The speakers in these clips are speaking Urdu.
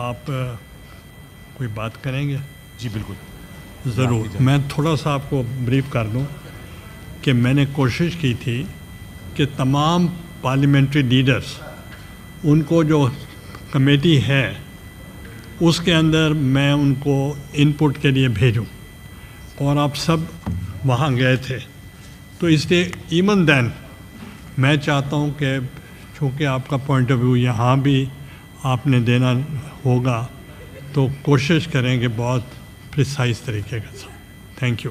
آپ کوئی بات کریں گے؟ جی بالکل ضرور. میں تھوڑا سا آپ کو بریف کر دوں کہ میں نے کوشش کی تھی کہ تمام پارلیمنٹری لیڈرز ان کو جو کمیٹی ہے اس کے اندر میں ان کو ان پٹ کے لیے بھیجوں، اور آپ سب وہاں گئے تھے. تو اس لیے ایون دین میں چاہتا ہوں کہ چونکہ آپ کا پوائنٹ آف ویو یہاں بھی آپ نے دینا ہوگا تو کوشش کریں کہ بہت پریسائز طریقے کے ساتھ. Thank you.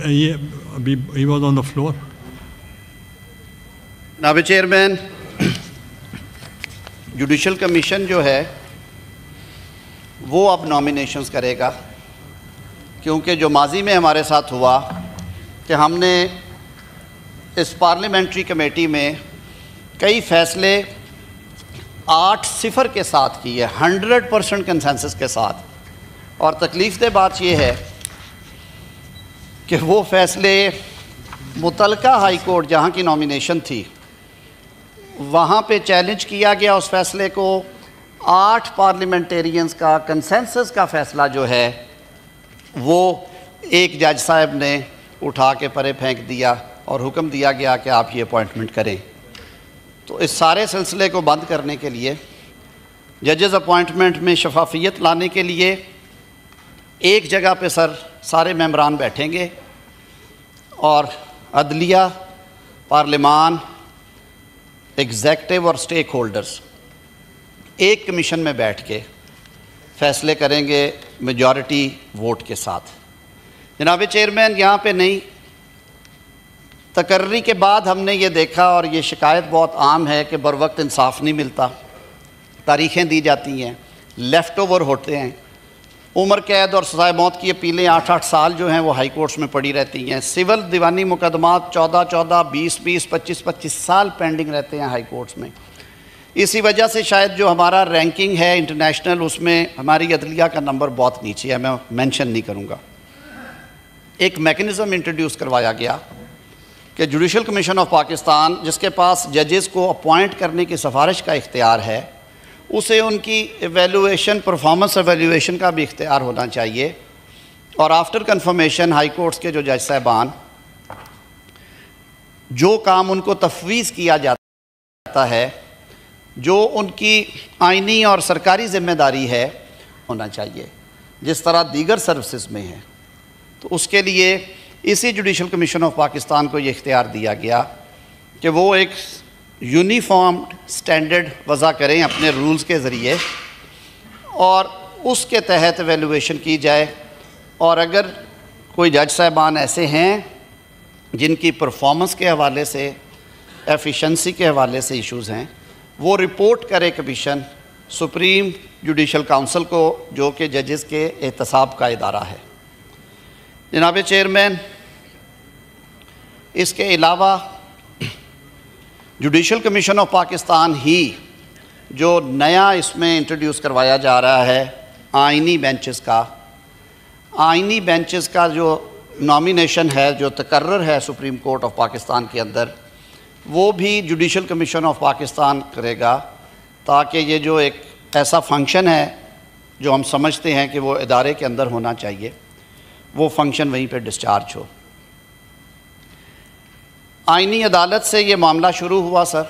یہ ابھی ہی واز آن دا فلور. جناب چیئرمین، جوڈیشل کمیشن جو ہے وہ اب نامینیشنز کرے گا، کیونکہ جو ماضی میں ہمارے ساتھ ہوا کہ ہم نے اس پارلیمنٹری کمیٹی میں کئی فیصلے 8-0 کے ساتھ کیے، 100% کنسنسس کے ساتھ. اور تکلیف دہ بات یہ ہے کہ وہ فیصلے متعلقہ ہائی کورٹ جہاں کی نامینیشن تھی وہاں پہ چیلنج کیا گیا اس فیصلے کو. 8 پارلیمنٹیرینز کا کنسنسس کا فیصلہ جو ہے وہ ایک جج صاحب نے اٹھا کے پرے پھینک دیا اور حکم دیا گیا کہ آپ یہ اپوائنٹمنٹ کریں. تو اس سارے سلسلے کو بند کرنے کے لیے، ججز اپوائنٹمنٹ میں شفافیت لانے کے لیے ایک جگہ پہ سارے ممبران بیٹھیں گے اور عدلیہ، پارلیمان، ایگزیکٹو اور سٹیک ہولڈرز ایک کمیشن میں بیٹھ کے فیصلے کریں گے میجورٹی ووٹ کے ساتھ. جناب چیئرمین، یہاں پہ نہیں، تقرری کے بعد ہم نے یہ دیکھا، اور یہ شکایت بہت عام ہے کہ بر وقت انصاف نہیں ملتا، تاریخیں دی جاتی ہیں، لیفٹ اوور ہوتے ہیں. عمر قید اور سزائے موت کی اپیلیں 8-8 سال جو ہیں وہ ہائی کورٹس میں پڑی رہتی ہیں. سول دیوانی مقدمات 14-14، 20-20، 25-25 سال پینڈنگ رہتے ہیں ہائی کورٹس میں. اسی وجہ سے شاید جو ہمارا رینکنگ ہے انٹرنیشنل، اس میں ہماری عدلیہ کا نمبر بہت نیچے ہے. میں مینشن نہیں کروں گا. ایک میکنزم انٹروڈیوس کروایا گیا کہ جوڈیشل کمیشن آف پاکستان، جس کے پاس ججز کو اپوائنٹ کرنے کی سفارش کا اختیار ہے، اسے ان کی ایویلویشن، پرفارمنس ایویلویشن کا بھی اختیار ہونا چاہیے. اور آفٹر کنفرمیشن ہائی کورٹس کے جو جج صاحبان جو کام ان کو تفویض کیا جاتا ہے، جو ان کی آئینی اور سرکاری ذمہ داری ہے، ہونا چاہیے جس طرح دیگر سروسز میں ہے. تو اس کے لیے اسی جوڈیشل کمیشن آف پاکستان کو یہ اختیار دیا گیا کہ وہ ایک یونیفارم سٹینڈرڈ وضع کریں اپنے رولز کے ذریعے، اور اس کے تحت ایویلویشن کی جائے. اور اگر کوئی جج صاحبان ایسے ہیں جن کی پرفارمنس کے حوالے سے، ایفیشنسی کے حوالے سے ایشوز ہیں، وہ رپورٹ کرے کمیشن سپریم جوڈیشل کونسل کو، جو کہ ججز کے احتساب کا ادارہ ہے. جناب چیئرمین، اس کے علاوہ جوڈیشل کمیشن آف پاکستان ہی جو نیا اس میں انٹروڈیوس کروایا جا رہا ہے آئینی بینچز کا جو نامینیشن ہے، جو تقرر ہے سپریم کورٹ آف پاکستان کے اندر، وہ بھی جوڈیشل کمیشن آف پاکستان کرے گا، تاکہ یہ جو ایک ایسا فنکشن ہے جو ہم سمجھتے ہیں کہ وہ ادارے کے اندر ہونا چاہیے، وہ فنکشن وہیں پہ ڈسچارج ہو. آئینی عدالت سے یہ معاملہ شروع ہوا سر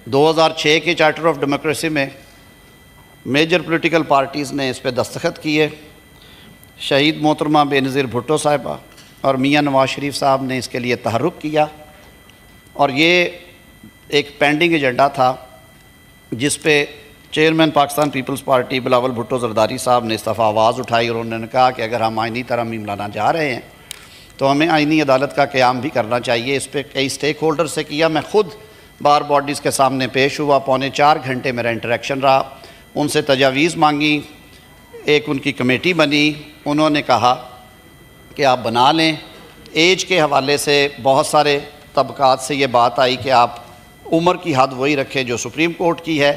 2006 کے چارٹر آف ڈیموکریسی میں. میجر پولیٹیکل پارٹیز نے اس پہ دستخط کیے. شہید محترمہ بے نظیر بھٹو صاحبہ اور میاں نواز شریف صاحب نے اس کے لیے تحرک کیا، اور یہ ایک پینڈنگ ایجنڈا تھا جس پہ چیئرمین پاکستان پیپلز پارٹی بلاول بھٹو زرداری صاحب نے اس دفعہ آواز اٹھائی، اور انہوں نے کہا کہ اگر ہم آئینی ترامیم لانا چاہ رہے ہیں تو ہمیں آئینی عدالت کا قیام بھی کرنا چاہیے. اس پہ کئی سٹیک ہولڈر سے کیا. میں خود بار باڈیز کے سامنے پیش ہوا، 3.25 گھنٹے میرا انٹریکشن رہا. ان سے تجاویز مانگی، ایک ان کی کمیٹی بنی. انہوں نے کہا کہ آپ بنا لیں. ایج کے حوالے سے بہت سارے طبقات سے یہ بات آئی کہ آپ عمر کی حد وہی رکھیں جو سپریم کورٹ کی ہے،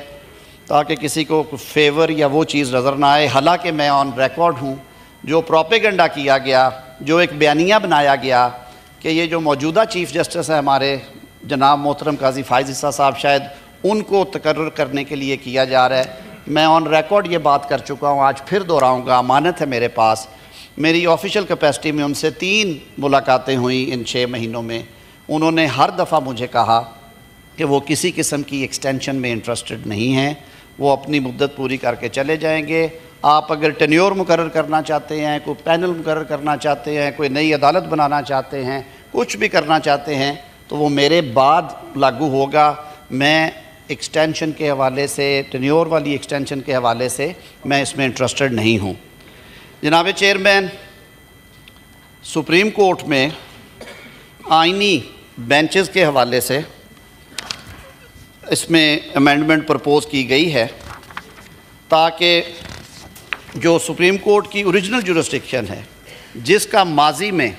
تاکہ کسی کو فیور یا وہ چیز نظر نہ آئے. حالانکہ میں آن ریکارڈ ہوں، جو پروپیگنڈا کیا گیا، جو ایک بیانیہ بنایا گیا کہ یہ جو موجودہ چیف جسٹس ہیں ہمارے جناب محترم قاضی فائز عیسیٰ صاحب، شاید ان کو تقرر کرنے کے لیے کیا جا رہا ہے۔ میں آن ریکارڈ یہ بات کر چکا ہوں، آج پھر دہراؤں گا، امانت ہے میرے پاس۔ میری آفیشیل کیپیسٹی میں ان سے 3 ملاقاتیں ہوئیں ان 6 مہینوں میں۔ انہوں نے ہر دفعہ مجھے کہا کہ وہ کسی قسم کی ایکسٹینشن میں انٹرسٹڈ نہیں ہیں، وہ اپنی مدت پوری کر کے چلے جائیں گے۔ آپ اگر ٹینیور مقرر کرنا چاہتے ہیں، کوئی پینل مقرر کرنا چاہتے ہیں، کوئی نئی عدالت بنانا چاہتے ہیں، کچھ بھی کرنا چاہتے ہیں تو وہ میرے بعد لاگو ہوگا۔ میں ایکسٹینشن کے حوالے سے، ٹینیور والی ایکسٹینشن کے حوالے سے میں اس میں انٹرسٹڈ نہیں ہوں۔ جناب چیئرمین، سپریم کورٹ میں آئینی بینچز کے حوالے سے اس میں امینڈمنٹ پرپوز کی گئی ہے تاکہ جو سپریم کورٹ کی اوریجنل جورسڈکشن ہے، جس کا ماضی میں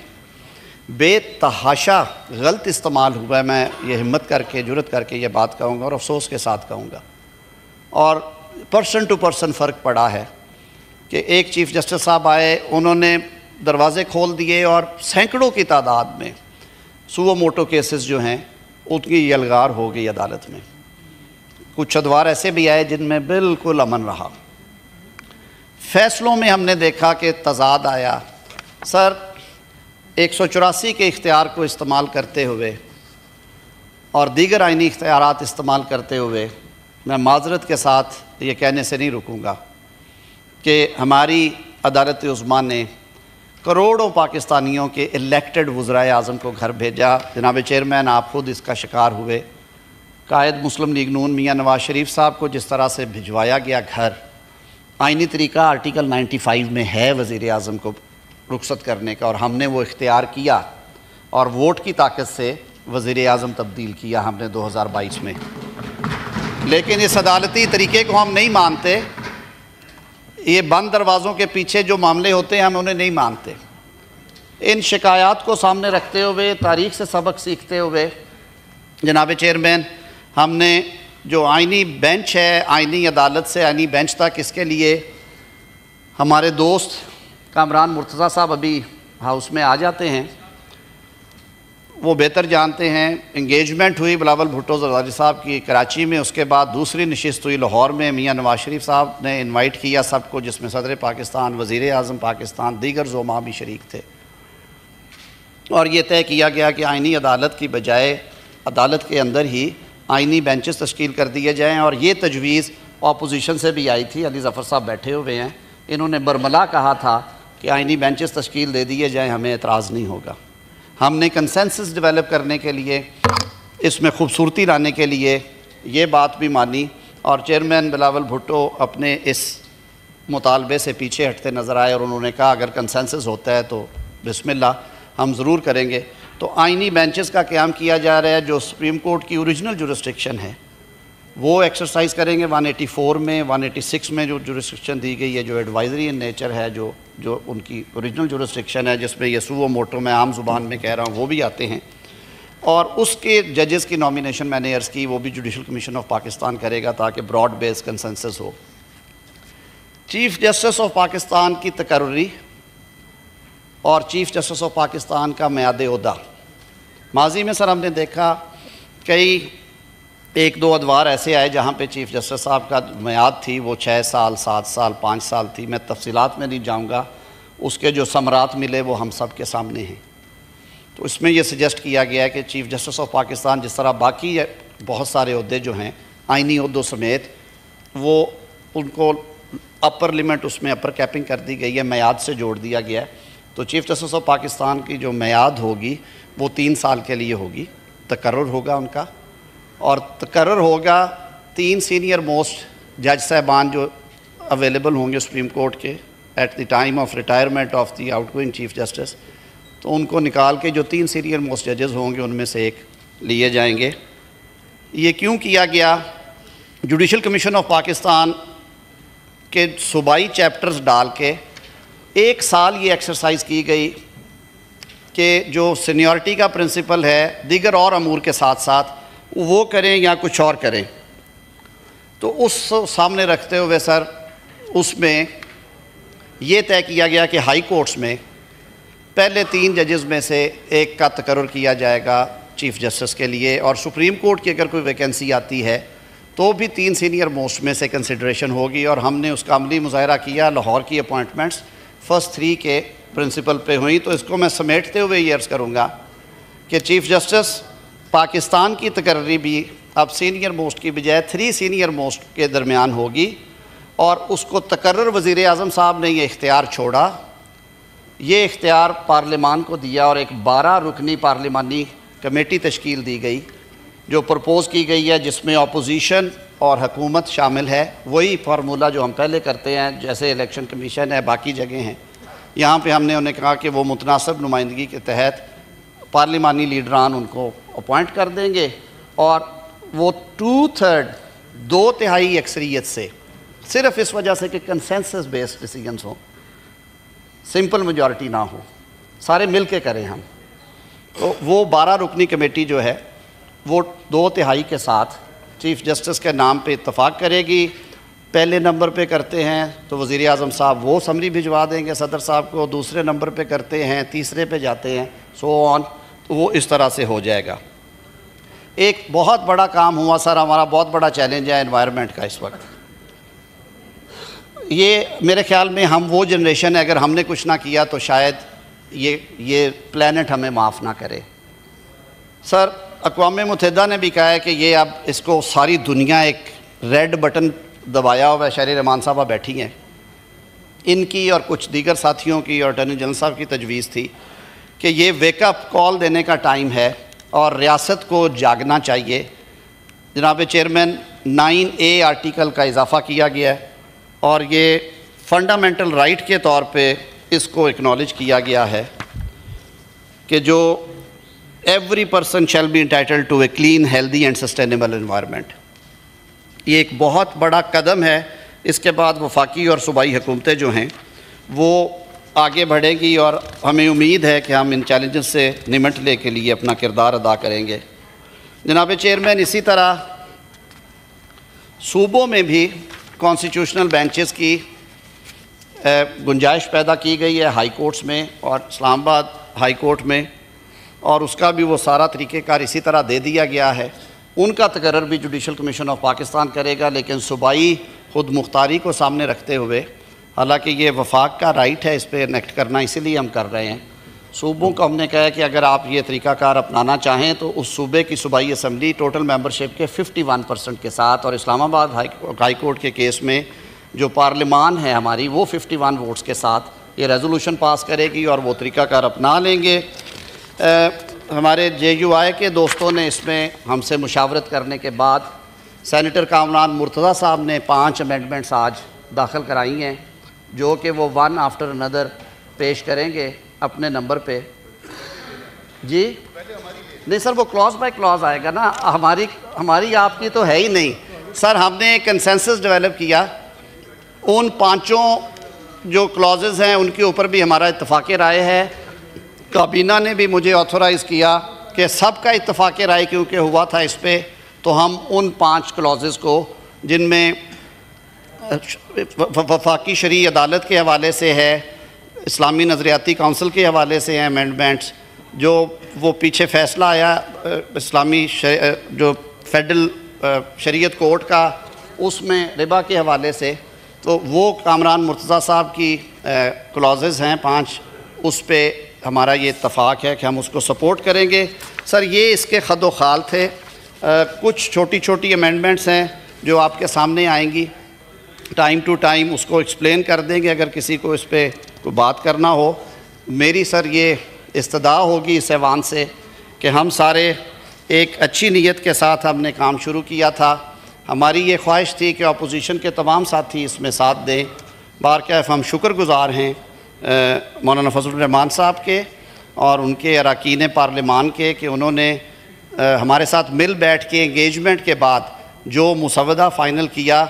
بے تحاشا غلط استعمال ہوا ہے، میں یہ ہمت کر کے، جرت کر کے یہ بات کہوں گا اور افسوس کے ساتھ کہوں گا، اور پرسن ٹو پرسن فرق پڑا ہے کہ ایک چیف جسٹس صاحب آئے، انہوں نے دروازے کھول دیے اور سینکڑوں کی تعداد میں سو موٹو کیسز جو ہیں ان کی یلغار ہو گئی عدالت میں۔ کچھ ادوار ایسے بھی آئے جن میں بالکل امن رہا۔ فیصلوں میں ہم نے دیکھا کہ تضاد آیا۔ سر، 184 کے اختیار کو استعمال کرتے ہوئے اور دیگر آئینی اختیارات استعمال کرتے ہوئے میں معذرت کے ساتھ یہ کہنے سے نہیں رکوں گا کہ ہماری عدالت عظمیٰ نے کروڑوں پاکستانیوں کے الیکٹڈ وزرائے اعظم کو گھر بھیجا۔ جناب چیئرمین، آپ خود اس کا شکار ہوئے۔ قائد مسلم لیگ نون میاں نواز شریف صاحب کو جس طرح سے بھجوایا گیا گھر، آئینی طریقہ آرٹیکل 95 میں ہے وزیر اعظم کو رخصت کرنے کا، اور ہم نے وہ اختیار کیا اور ووٹ کی طاقت سے وزیر اعظم تبدیل کیا ہم نے 2022 میں۔ لیکن اس عدالتی طریقے کو ہم نہیں مانتے۔ یہ بند دروازوں کے پیچھے جو معاملے ہوتے ہیں ہم انہیں نہیں مانتے۔ ان شکایات کو سامنے رکھتے ہوئے، تاریخ سے سبق سیکھتے ہوئے، جناب چیئرمین، ہم نے جو آئینی بینچ ہے، آئینی عدالت سے آئینی بینچ تک، اس کے لیے ہمارے دوست کامران مرتضیٰ صاحب ابھی ہاؤس میں آ جاتے ہیں، وہ بہتر جانتے ہیں۔ انگیجمنٹ ہوئی بلاول بھٹو زرداری صاحب کی کراچی میں، اس کے بعد دوسری نشست ہوئی لاہور میں۔ میاں نواز شریف صاحب نے انوائٹ کیا سب کو، جس میں صدر پاکستان، وزیر اعظم پاکستان، دیگر زعماء بھی شریک تھے، اور یہ طے کیا گیا کہ آئینی عدالت کی بجائے عدالت کے اندر ہی آئینی بینچز تشکیل کر دیے جائیں۔ اور یہ تجویز اپوزیشن سے بھی آئی تھی، علی ظفر صاحب بیٹھے ہوئے ہیں، انہوں نے برملا کہا تھا کہ آئینی بینچز تشکیل دے دیے جائیں، ہمیں اعتراض نہیں ہوگا۔ ہم نے کنسنسس ڈیولپ کرنے کے لیے، اس میں خوبصورتی لانے کے لیے یہ بات بھی مانی، اور چیئرمین بلاول بھٹو اپنے اس مطالبے سے پیچھے ہٹتے نظر آئے، اور انہوں نے کہا اگر کنسنسس ہوتا ہے تو بسم اللہ، ہم ضرور کریں گے۔ تو آئینی بینچز کا قیام کیا جا رہا ہے، جو سپریم کورٹ کی اوریجنل جورسڈکشن ہے وہ ایکسرسائز کریں گے۔ 184 میں، 186 میں جو جورسڈکشن دی گئی ہے، جو ایڈوائزری ان نیچر ہے، جو ان کی اوریجنل جورسڈکشن ہے، جس میں یہ سو موٹو میں عام زبان میں کہہ رہا ہوں، وہ بھی آتے ہیں، اور اس کے ججز کی نامینیشن میں نے عرض کی وہ بھی جوڈیشل کمیشن آف پاکستان کرے گا تاکہ براڈ بیس کنسنسس ہو۔ چیف جسٹس آف پاکستان کی تقرری اور چیف جسٹس آف پاکستان کا میعاد عہدہ، ماضی میں سر ہم نے دیکھا کئی 1-2 ادوار ایسے آئے جہاں پہ چیف جسٹس صاحب کا میعاد تھی وہ 6 سال، 7 سال، 5 سال تھی۔ میں تفصیلات میں نہیں جاؤں گا، اس کے جو ثمرات ملے وہ ہم سب کے سامنے ہیں۔ تو اس میں یہ سجیسٹ کیا گیا ہے کہ چیف جسٹس آف پاکستان جس طرح باقی بہت سارے عہدے جو ہیں آئینی عہدوں سمیت، وہ ان کو اپر لیمٹ، اس میں اپر کیپنگ کر دی گئی ہے، میعاد سے جوڑ دیا گیا ہے۔ تو چیف جسٹس آف پاکستان کی جو میعاد ہوگی وہ 3 سال کے لیے ہوگی، تقرر ہوگا ان کا، اور تقرر ہوگا 3 سینئر موسٹ جج صاحبان جو اویلیبل ہوں گے سپریم کورٹ کے at the time of retirement of the outgoing chief justice, تو ان کو نکال کے جو 3 سینئر موسٹ ججز ہوں گے ان میں سے ایک لیے جائیں گے۔ یہ کیوں کیا گیا؟ جوڈیشل کمیشن آف پاکستان کے صوبائی چیپٹرز ڈال کے 1 سال یہ ایکسرسائز کی گئی کہ جو سینیورٹی کا پرنسپل ہے دیگر اور امور کے ساتھ ساتھ وہ کریں یا کچھ اور کریں۔ تو اس سامنے رکھتے ہوئے سر اس میں یہ طے کیا گیا کہ ہائی کورٹس میں پہلے 3 ججز میں سے ایک کا تقرر کیا جائے گا چیف جسٹس کے لیے، اور سپریم کورٹ کی اگر کوئی ویکینسی آتی ہے تو بھی 3 سینئر موسٹ میں سے کنسیڈریشن ہوگی، اور ہم نے اس کا عملی مظاہرہ کیا۔ لاہور کی اپوائنٹمنٹس فرسٹ 3 کے پرنسپل پہ ہوئیں۔ تو اس کو میں سمیٹتے ہوئے یہ عرض کروں گا کہ چیف جسٹس پاکستان کی تقرری بھی اب سینئر موسٹ کی بجائے 3 سینئر موسٹ کے درمیان ہوگی، اور اس کو تقرر وزیر اعظم صاحب نے یہ اختیار چھوڑا، یہ اختیار پارلیمان کو دیا، اور ایک 12 رکنی پارلیمانی کمیٹی تشکیل دی گئی جو پرپوز کی گئی ہے، جس میں اپوزیشن اور حکومت شامل ہے۔ وہی فارمولہ جو ہم پہلے کرتے ہیں، جیسے الیکشن کمیشن ہے، باقی جگہ ہیں، یہاں پہ ہم نے انہیں کہا کہ وہ متناسب نمائندگی کے تحت پارلیمانی لیڈران ان کو اپوائنٹ کر دیں گے، اور وہ 2/3 اکثریت سے، صرف اس وجہ سے کہ کنسنسس بیسڈ ڈیسیجنز ہوں، سمپل میجورٹی نہ ہو، سارے مل کے کریں ہم، تو وہ 12 رکنی کمیٹی جو ہے وہ 2/3 کے ساتھ چیف جسٹس کے نام پہ اتفاق کرے گی۔ پہلے نمبر پہ کرتے ہیں تو وزیر اعظم صاحب وہ سمری بھجوا دیں گے صدر صاحب کو، دوسرے نمبر پہ کرتے ہیں، تیسرے پہ جاتے ہیں، سو آن، تو وہ اس طرح سے ہو جائے گا۔ ایک بہت بڑا کام ہوا سر، ہمارا بہت بڑا چیلنج ہے انوائرمنٹ کا اس وقت۔ یہ میرے خیال میں ہم وہ جنریشن ہے، اگر ہم نے کچھ نہ کیا تو شاید یہ پلانٹ ہمیں معاف نہ کرے۔ سر اقوام متحدہ نے بھی کہا ہے کہ یہ اب اس کو ساری دنیا ایک ریڈ بٹن دبایا ہوا ہے، شہری رحمان صاحبہ بیٹھی ہیں، ان کی اور کچھ دیگر ساتھیوں کی اور اٹارنی جنرل صاحب کی تجویز تھی کہ یہ ویک اپ کال دینے کا ٹائم ہے اور ریاست کو جاگنا چاہیے۔ جناب چیئرمین 9A آرٹیکل کا اضافہ کیا گیا ہے، اور یہ فنڈامنٹل رائٹ کے طور پہ اس کو اکنالج کیا گیا ہے کہ جو every person shall be entitled to a clean, healthy and sustainable environment. یہ ایک بہت بڑا قدم ہے۔ اس کے بعد وفاقی اور صوبائی حکومتیں جو ہیں وہ آگے بڑھیں گی، اور ہمیں امید ہے کہ ہم ان چیلنجز سے نمٹنے کے لیے اپنا کردار ادا کریں گے۔ جناب چیئرمین، اسی طرح صوبوں میں بھی کانسٹیٹیوشنل بینچز کی گنجائش پیدا کی گئی ہے، ہائی کورٹس میں اور اسلام آباد ہائی کورٹ میں، اور اس کا بھی وہ سارا طریقہ کار اسی طرح دے دیا گیا ہے۔ ان کا تقرر بھی جوڈیشل کمیشن آف پاکستان کرے گا، لیکن صوبائی خود مختاری کو سامنے رکھتے ہوئے، حالانکہ یہ وفاق کا رائٹ ہے اس پہ انیکٹ کرنا، اسی لیے ہم کر رہے ہیں۔ صوبوں کو ہم نے کہا ہے کہ اگر آپ یہ طریقہ کار اپنانا چاہیں تو اس صوبے کی صوبائی اسمبلی ٹوٹل ممبرشپ کے 51% کے ساتھ، اور اسلام آباد ہائی کورٹ کے کیس میں جو پارلیمان ہے ہماری، وہ 51 ووٹس کے ساتھ یہ ریزولوشن پاس کرے گی، اور وہ طریقہ کار اپنا لیں گے۔ ہمارے JUI کے دوستوں نے اس میں ہم سے مشاورت کرنے کے بعد سینیٹر کامران مرتضیٰ صاحب نے 5 امینڈمنٹس آج داخل کرائی ہیں، جو کہ وہ ون آفٹر انادر پیش کریں گے اپنے نمبر پہ۔ جی نہیں سر، وہ کلاز بائی کلاز آئے گا نا، ہماری آپ کی تو ہے ہی نہیں سر۔ ہم نے ایک کنسنسس ڈیولپ کیا، ان 5 جو کلازز ہیں ان کے اوپر بھی ہمارا اتفاق رائے ہے۔ کابینہ نے بھی مجھے آتھورائز کیا کہ سب کا اتفاق رائے کیونکہ ہوا تھا اس پہ، تو ہم ان 5 کلازز کو، جن میں وفاقی شرعی عدالت کے حوالے سے ہے، اسلامی نظریاتی کونسل کے حوالے سے ہیں امینڈمنٹس، جو وہ پیچھے فیصلہ آیا اسلامی جو فیڈرل شریعت کورٹ کا، اس میں ربا کے حوالے سے، تو وہ کامران مرتضیٰ صاحب کی کلازز ہیں 5، اس پہ ہمارا یہ اتفاق ہے کہ ہم اس کو سپورٹ کریں گے۔ سر یہ اس کے خد و خال تھے، کچھ چھوٹی چھوٹی امینڈمنٹس ہیں جو آپ کے سامنے آئیں گی، ٹائم ٹو ٹائم اس کو ایکسپلین کر دیں گے اگر کسی کو اس پہ کوئی بات کرنا ہو۔ میری سر یہ استدعا ہوگی اس ایوان سے کہ ہم سارے ایک اچھی نیت کے ساتھ ہم نے کام شروع کیا تھا، ہماری یہ خواہش تھی کہ اپوزیشن کے تمام ساتھی اس میں ساتھ دیں۔ بارکیف ہم شکر گزار ہیں مولانا فضل الرحمان صاحب کے اور ان کے اراکین پارلیمان کے کہ انہوں نے ہمارے ساتھ مل بیٹھ کے انگیجمنٹ کے بعد جو مسودہ فائنل کیا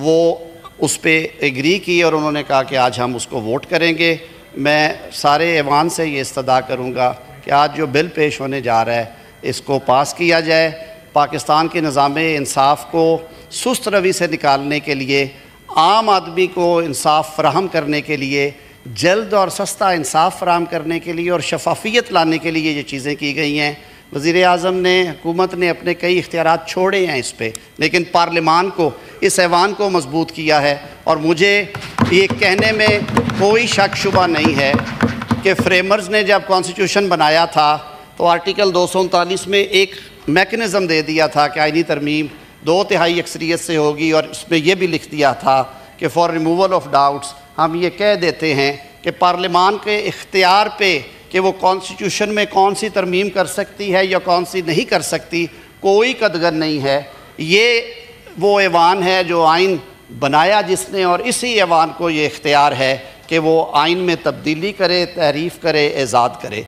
وہ اس پہ ایگری کی، اور انہوں نے کہا کہ آج ہم اس کو ووٹ کریں گے۔ میں سارے ایوان سے یہ استدعا کروں گا کہ آج جو بل پیش ہونے جا رہا ہے اس کو پاس کیا جائے۔ پاکستان کے نظام انصاف کو سست روی سے نکالنے کے لیے، عام آدمی کو انصاف فراہم کرنے کے لیے، جلد اور سستا انصاف فراہم کرنے کے لیے اور شفافیت لانے کے لیے یہ چیزیں کی گئی ہیں۔ وزیر اعظم نے، حکومت نے اپنے کئی اختیارات چھوڑے ہیں اس پہ، لیکن پارلیمان کو، اس ایوان کو مضبوط کیا ہے۔ اور مجھے یہ کہنے میں کوئی شک شبہ نہیں ہے کہ فریمرز نے جب کانسٹیٹیوشن بنایا تھا تو آرٹیکل 239 میں ایک میکنزم دے دیا تھا کہ آئینی ترمیم 2/3 اکثریت سے ہوگی، اور اس میں یہ بھی لکھ دیا تھا کہ فار ریموول آف ڈاؤٹس ہم یہ کہہ دیتے ہیں کہ پارلیمان کے اختیار پہ کہ وہ کانسٹیٹیوشن میں کون سی ترمیم کر سکتی ہے یا کون سی نہیں کر سکتی کوئی قدغن نہیں ہے۔ یہ وہ ایوان ہے جو آئین بنایا جس نے، اور اسی ایوان کو یہ اختیار ہے کہ وہ آئین میں تبدیلی کرے، تحریف کرے، ایجاد کرے۔